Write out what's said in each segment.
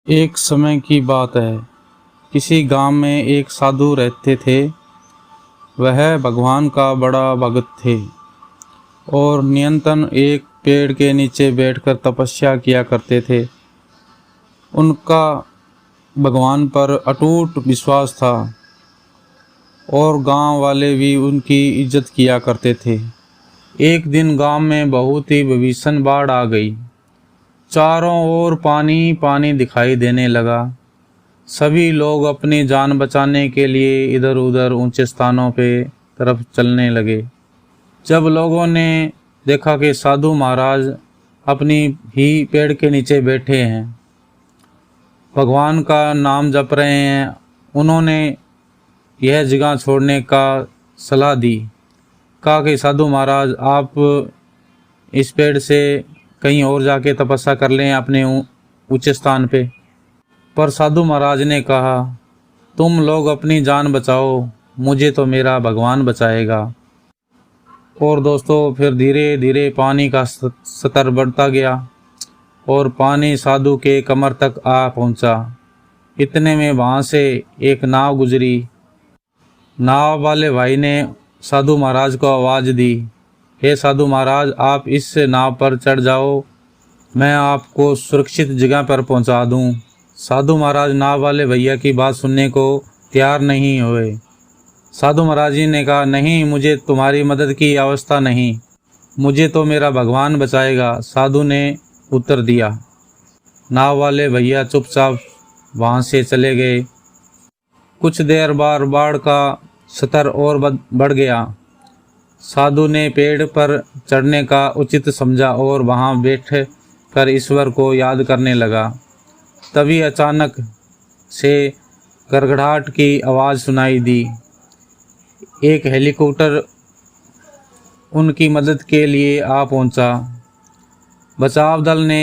एक समय की बात है। किसी गांव में एक साधु रहते थे। वह भगवान का बड़ा भक्त थे और निरंतर एक पेड़ के नीचे बैठकर तपस्या किया करते थे। उनका भगवान पर अटूट विश्वास था और गांव वाले भी उनकी इज्जत किया करते थे। एक दिन गांव में बहुत ही भीषण बाढ़ आ गई। चारों ओर पानी पानी दिखाई देने लगा। सभी लोग अपनी जान बचाने के लिए इधर उधर ऊंचे स्थानों पे तरफ चलने लगे। जब लोगों ने देखा कि साधु महाराज अपनी ही पेड़ के नीचे बैठे हैं, भगवान का नाम जप रहे हैं, उन्होंने यह जगह छोड़ने का सलाह दी। कहा कि साधु महाराज, आप इस पेड़ से कहीं और जाके तपस्या कर लें अपने ऊंचे स्थान पे। पर साधु महाराज ने कहा, तुम लोग अपनी जान बचाओ, मुझे तो मेरा भगवान बचाएगा। और दोस्तों, फिर धीरे धीरे पानी का स्तर बढ़ता गया और पानी साधु के कमर तक आ पहुंचा। इतने में वहां से एक नाव गुजरी। नाव वाले भाई ने साधु महाराज को आवाज़ दी, हे साधु महाराज, आप इस नाव पर चढ़ जाओ, मैं आपको सुरक्षित जगह पर पहुंचा दूं। साधु महाराज नाव वाले भैया की बात सुनने को तैयार नहीं हुए। साधु महाराज जी ने कहा, नहीं, मुझे तुम्हारी मदद की आवश्यकता नहीं, मुझे तो मेरा भगवान बचाएगा। साधु ने उत्तर दिया। नाव वाले भैया चुपचाप वहाँ से चले गए। कुछ देर बाद बाढ़ का स्तर और बढ़ गया। साधु ने पेड़ पर चढ़ने का उचित समझा और वहाँ बैठ कर ईश्वर को याद करने लगा। तभी अचानक से गड़गड़ाहट की आवाज़ सुनाई दी। एक हेलीकॉप्टर उनकी मदद के लिए आ पहुंचा। बचाव दल ने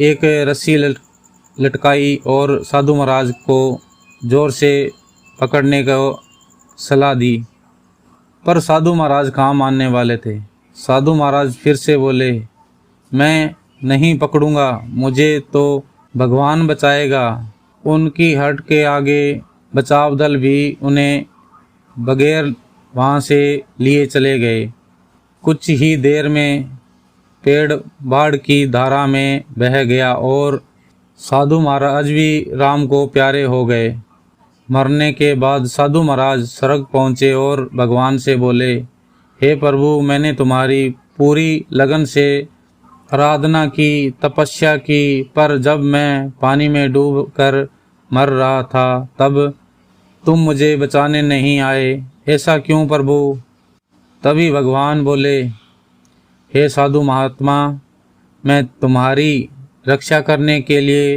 एक रस्सी लटकाई और साधु महाराज को जोर से पकड़ने को सलाह दी। पर साधु महाराज कहाँ मानने वाले थे। साधु महाराज फिर से बोले, मैं नहीं पकड़ूंगा, मुझे तो भगवान बचाएगा। उनकी हट के आगे बचाव दल भी उन्हें बगैर वहाँ से लिए चले गए। कुछ ही देर में पेड़ बाढ़ की धारा में बह गया और साधु महाराज भी राम को प्यारे हो गए। मरने के बाद साधु महाराज स्वर्ग पहुँचे और भगवान से बोले, हे प्रभु, मैंने तुम्हारी पूरी लगन से आराधना की, तपस्या की, पर जब मैं पानी में डूब कर मर रहा था तब तुम मुझे बचाने नहीं आए, ऐसा क्यों प्रभु? तभी भगवान बोले, हे साधु महात्मा, मैं तुम्हारी रक्षा करने के लिए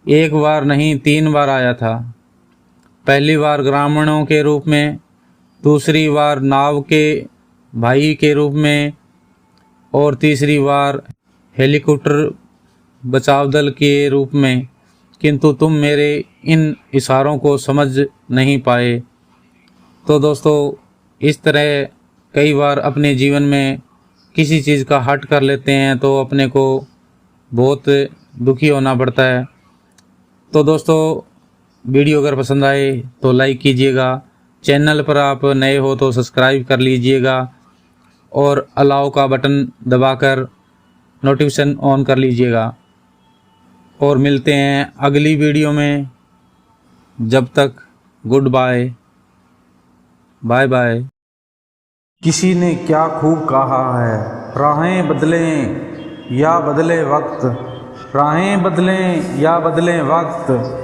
एक बार नहीं 3 बार आया था। पहली बार ग्रामीणों के रूप में, दूसरी बार नाव के भाई के रूप में और तीसरी बार हेलीकॉप्टर बचाव दल के रूप में, किंतु तुम मेरे इन इशारों को समझ नहीं पाए। तो दोस्तों, इस तरह कई बार अपने जीवन में किसी चीज़ का हट कर लेते हैं तो अपने को बहुत दुखी होना पड़ता है। तो दोस्तों, वीडियो अगर पसंद आए तो लाइक कीजिएगा, चैनल पर आप नए हो तो सब्सक्राइब कर लीजिएगा और अलाउ का बटन दबाकर नोटिफिकेशन ऑन कर लीजिएगा। और मिलते हैं अगली वीडियो में। जब तक गुड बाय, बाय बाय। किसी ने क्या खूब कहा है, राहें बदलें या बदले वक्त, राहें बदलें या बदलें वक्त,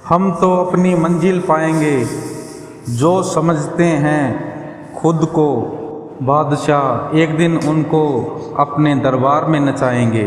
हम तो अपनी मंजिल पाएंगे जो समझते हैं खुद को बादशाह, एक दिन उनको अपने दरबार में नचाएंगे।